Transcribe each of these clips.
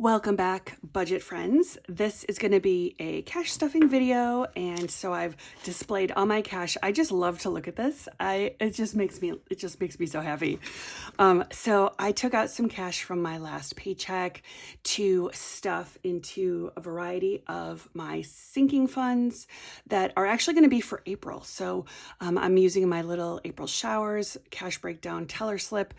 Welcome back, budget friends. This is going to be a cash stuffing video, and so I've displayed all my cash. I just love to look at this. It just makes me so happy. So I took out some cash from my last paycheck to stuff into a variety of my sinking funds that are actually going to be for April. So I'm using my little April showers cash breakdown teller slip,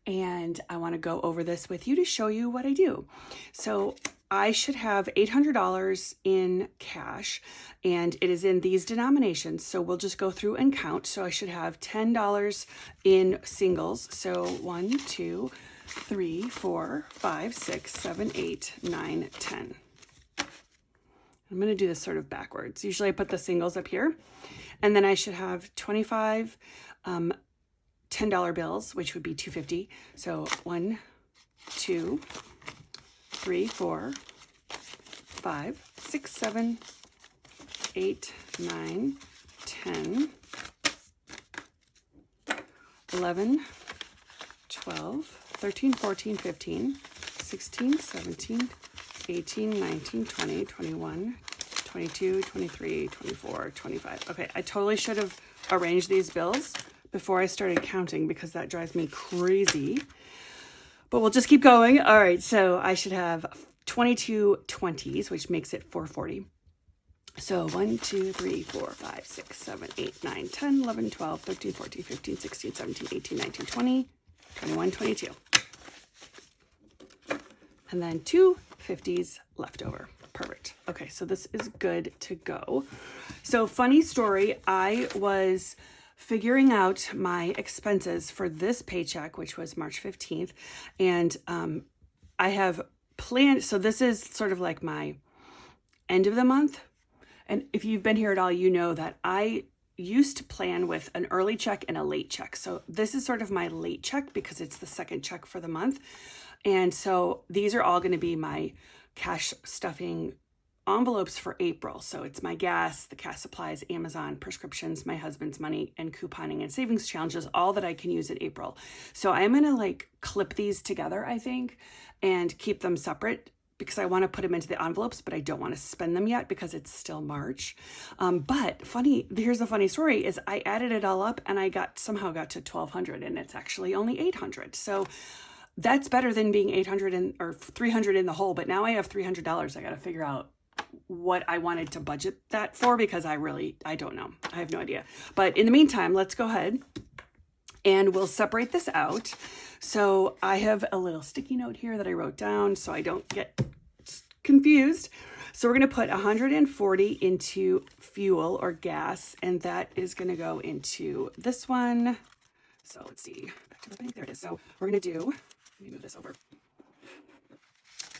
and I want to go over this with you to show you what I do. So I should have $800 in cash, and it is in these denominations. So we'll just go through and count. So I should have $10 in singles. So 1, 2, 3, 4, 5, 6, 7, 8, 9, 10. I'm going to do this sort of backwards. Usually I put the singles up here, and then I should have 25 $10 bills, which would be $2.50. So 1, 2, 3, 4, 5, 6, 7, 8, 9, 10, 11, 12, 13, 14, 15, 16, 17, 18, 19, 20, 21, 22, 23, 24, 25. Okay, I totally should have arranged these bills before I started counting because that drives me crazy. But we'll just keep going. All right, so I should have 22 20s, which makes it 440. So 1, 2, 3, 4, 5, 6, 7, 8, 9, 10, 11, 12, 13, 14, 15, 16, 17, 18, 19, 20, 21, 22. And then 2 50s left over. Perfect. Okay, so this is good to go. So funny story, I was figuring out my expenses for this paycheck, which was March 15th. And I have planned, so this is sort of like my end of the month. And if you've been here at all, you know that I used to plan with an early check and a late check. So this is sort of my late check because it's the second check for the month. And so these are all going to be my cash stuffing envelopes for April. So it's my gas, the cash supplies, Amazon, prescriptions, my husband's money, and couponing and savings challenges, all that I can use in April. So I'm going to clip these together, I think, and keep them separate because I want to put them into the envelopes, but I don't want to spend them yet because it's still March. But here's the funny story is I added it all up and I somehow got to 1,200 and it's actually only 800. So that's better than being 800 or 300 in the hole. But now I have $300. I got to figure out what I wanted to budget that for because I don't know. I have no idea. But in the meantime, let's go ahead and we'll separate this out. So I have a little sticky note here that I wrote down so I don't get confused. So we're going to put 140 into fuel or gas, and that is going to go into this one. So let's see, back to the bank. There it is. So we're going to do, let me move this over.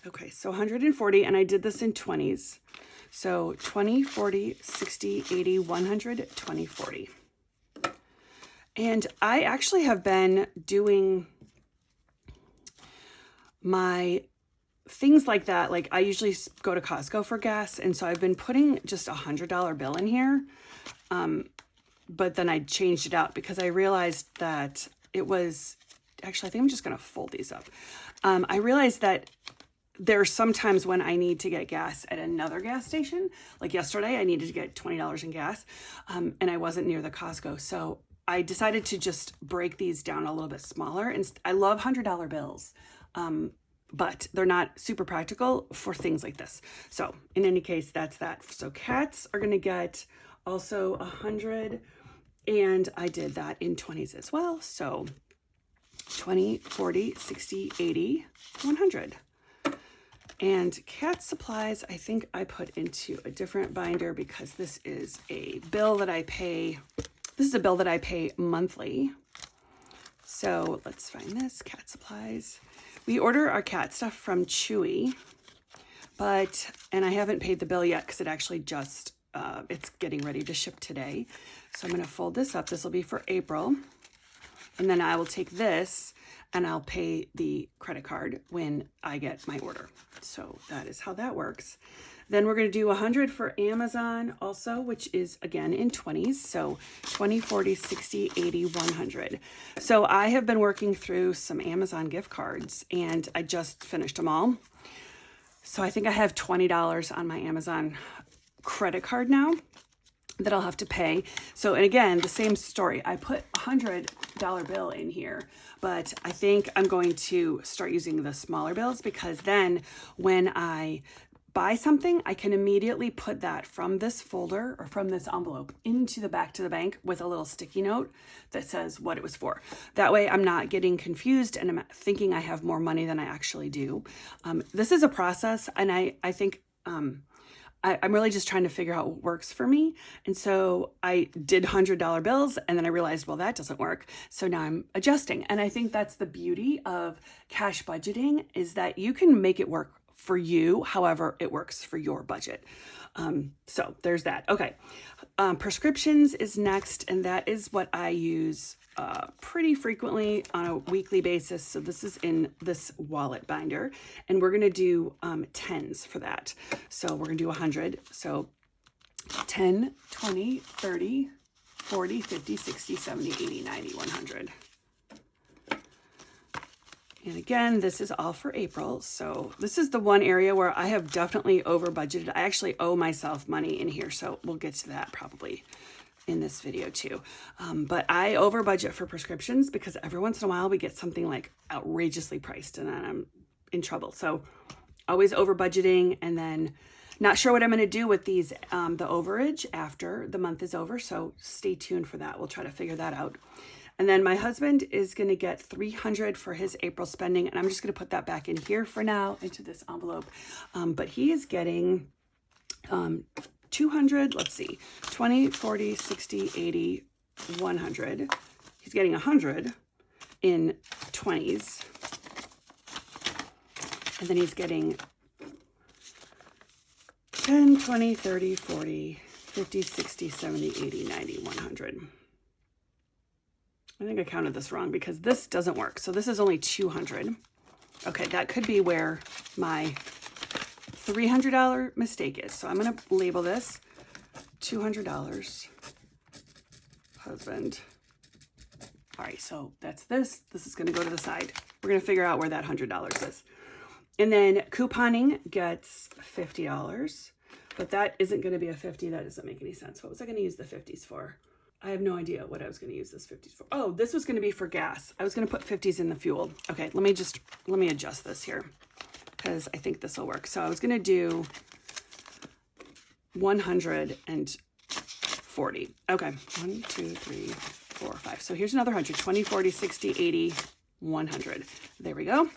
Okay, so 140, and I did this in 20s. So 20, 40, 60, 80, 100, 20, 40. And I actually have been doing my things like that. Like I usually go to Costco for gas, and so I've been putting just $100 bill in here. But then I changed it out because I realized that it was, actually, I think I'm just going to fold these up. I realized that there's sometimes when I need to get gas at another gas station. Like yesterday, I needed to get $20 in gas, and I wasn't near the Costco. So I decided to just break these down a little bit smaller. And I love $100 bills, but they're not super practical for things like this. So in any case, that's that. So cats are going to get also 100, and I did that in 20s as well. So 20, 40, 60, 80, 100. And cat supplies, I think I put into a different binder because this is a bill that I pay. This is a bill that I pay monthly. So let's find this, cat supplies. We order our cat stuff from Chewy, and I haven't paid the bill yet because it actually just, it's getting ready to ship today. So I'm going to fold this up. This will be for April. And then I will take this and I'll pay the credit card when I get my order. So that is how that works. Then we're going to do 100 for Amazon also, which is again in 20s. So 20, 40, 60, 80, 100. So I have been working through some Amazon gift cards and I just finished them all. So I think I have $20 on my Amazon credit card now that I'll have to pay. So, and again, the same story. I put $100 bill in here, but I think I'm going to start using the smaller bills, because then when I buy something, I can immediately put that from this folder or from this envelope into the back to the bank with a little sticky note that says what it was for. That way I'm not getting confused and I'm thinking I have more money than I actually do. This is a process, and I think I'm really just trying to figure out what works for me. And so I did $100 bills, and then I realized, well, that doesn't work. So now I'm adjusting. And I think that's the beauty of cash budgeting, is that you can make it work for you, however it works for your budget. So there's that. Okay. Prescriptions is next, and that is what I use pretty frequently on a weekly basis. So this is in this wallet binder, and we're going to do tens for that. So we're going to do 100. So 10, 20, 30, 40, 50, 60, 70, 80, 90, 100. And again, this is all for April. So this is the one area where I have definitely over budgeted. I actually owe myself money in here, so we'll get to that probably in this video too. But I over budget for prescriptions because every once in a while we get something like outrageously priced and then I'm in trouble. So always over budgeting, and then not sure what I'm going to do with these, the overage after the month is over. So stay tuned for that. We'll try to figure that out. And then my husband is going to get $300 for his April spending, and I'm just going to put that back in here for now into this envelope. But he is getting 200, let's see, 20, 40, 60, 80, 100. He's getting 100 in 20s. And then he's getting 10, 20, 30, 40, 50, 60, 70, 80, 90, 100. I think I counted this wrong because this doesn't work. So this is only 200. Okay, that could be where my $300 mistake is. So I'm going to label this $200 husband. All right, so that's this. This is going to go to the side. We're going to figure out where that $100 is. And then couponing gets $50, but that isn't going to be a 50. That doesn't make any sense. What was I going to use the 50s for? I have no idea what I was going to use this 50s for. Oh, this was going to be for gas. I was going to put 50s in the fuel. Okay, let me adjust this here because I think this will work. So I was going to do 140. Okay, 1, 2, 3, 4, 5. So here's another 100, 20, 40, 60, 80, 100. There we go.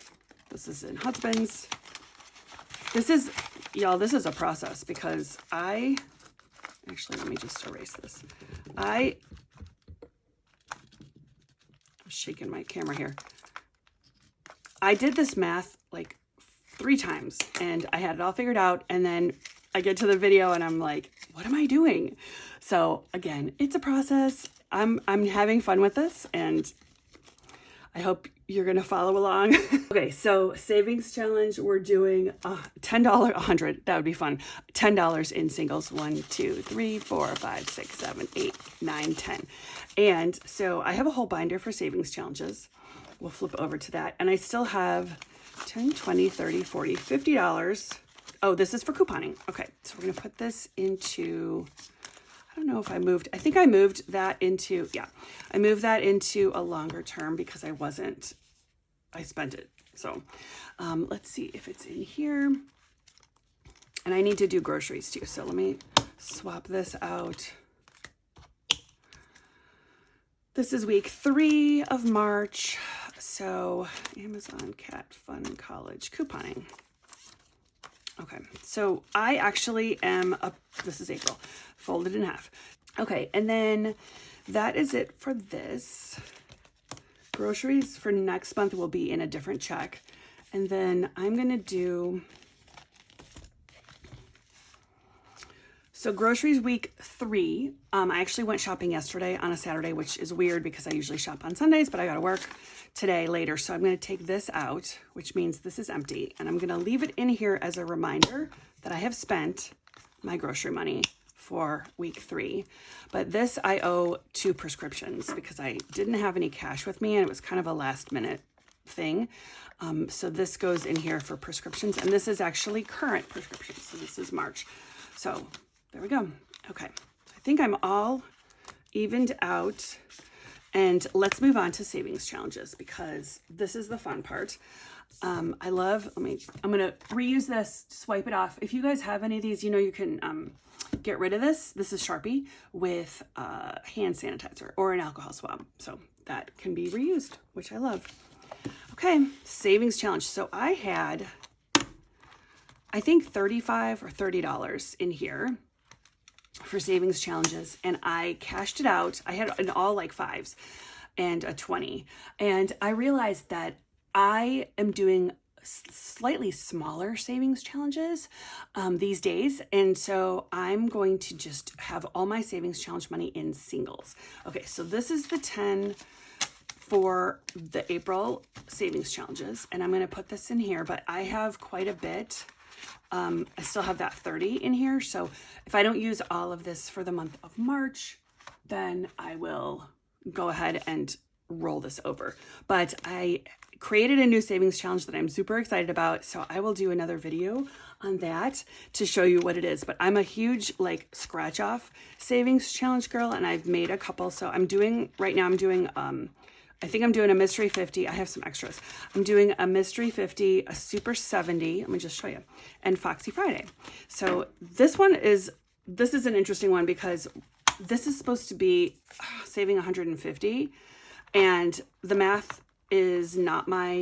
This is in husbands. This is, y'all, this is a process because actually, let me just erase this. I'm shaking my camera here. I did this math like 3 times and I had it all figured out. And then I get to the video and I'm like, what am I doing? So again, it's a process. I'm having fun with this and I hope you're going to follow along. Okay, so savings challenge, we're doing $10, 100. That would be fun. $10 in singles. 1, 2, 3, 4, 5, 6, 7, 8, 9, 10. And so I have a whole binder for savings challenges. We'll flip over to that. And I still have 10, 20, 30, 40, $50. Oh, this is for couponing. Okay, so we're going to put this into... I don't know if I think I moved that into, I moved that into a longer term because I spent it. So let's see if it's in here. And I need to do groceries too. So let me swap this out. This is week 3 of March. So Amazon Cat Fun College couponing. Okay, so I actually am this is April, folded in half. Okay, and then that is it for this. Groceries for next month will be in a different check. And then I'm gonna do, so groceries week 3. I actually went shopping yesterday on a Saturday, which is weird because I usually shop on Sundays, but I gotta work today later. So I'm gonna take this out, which means this is empty. And I'm gonna leave it in here as a reminder that I have spent my grocery money for week 3. But this I owe to prescriptions because I didn't have any cash with me and it was kind of a last minute thing. So this goes in here for prescriptions, and this is actually current prescriptions. So this is March. So there we go. Okay. I think I'm all evened out, and let's move on to savings challenges because this is the fun part. I'm going to reuse this, swipe it off. If you guys have any of these, you know, you can, get rid of this. This is Sharpie with hand sanitizer or an alcohol swab. So that can be reused, which I love. Okay, savings challenge. So I had, I think $35 or $30 in here for savings challenges, and I cashed it out. I had an all like fives and a 20. And I realized that I am doing slightly smaller savings challenges these days. And so I'm going to just have all my savings challenge money in singles. Okay, so this is the 10 for the April savings challenges. And I'm going to put this in here, but I have quite a bit. I still have that 30 in here. So if I don't use all of this for the month of March, then I will go ahead and roll this over. But I created a new savings challenge that I'm super excited about. So I will do another video on that to show you what it is. But I'm a huge like scratch off savings challenge girl, and I've made a couple. So I'm doing right now, I think I'm doing a mystery 50. I have some extras. I'm doing a mystery 50, a super 70. Let me just show you, and Foxy Friday. So this is an interesting one because this is supposed to be saving 150, and the math is not my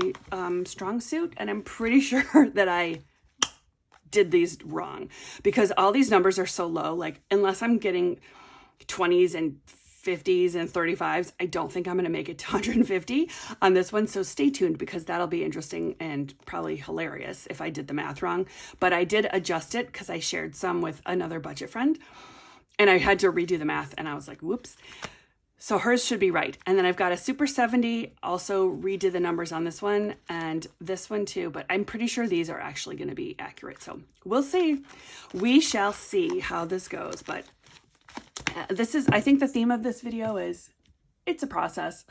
strong suit, and I'm pretty sure that I did these wrong because all these numbers are so low. Like unless I'm getting 20s and 50s and 35s, I don't think I'm going to make it to 150 on this one. So stay tuned because that'll be interesting and probably hilarious if I did the math wrong. But I did adjust it because I shared some with another budget friend, and I had to redo the math, and I was like, whoops. So hers should be right. And then I've got a super 70, also redid the numbers on this one and this one too, but I'm pretty sure these are actually going to be accurate. So we'll see. We shall see how this goes. But I think the theme of this video is, it's a process.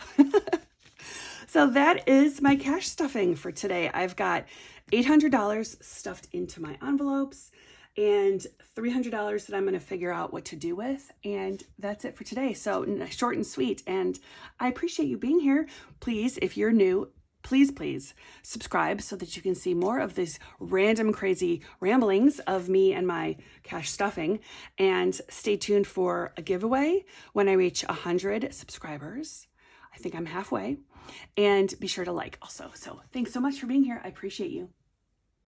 So that is my cash stuffing for today. I've got $800 stuffed into my envelopes and $300 that I'm going to figure out what to do with. And that's it for today. So short and sweet. And I appreciate you being here. Please, if you're new, please subscribe so that you can see more of these random crazy ramblings of me and my cash stuffing. And stay tuned for a giveaway when I reach 100 subscribers. I think I'm halfway. And be sure to like also. So thanks so much for being here. I appreciate you.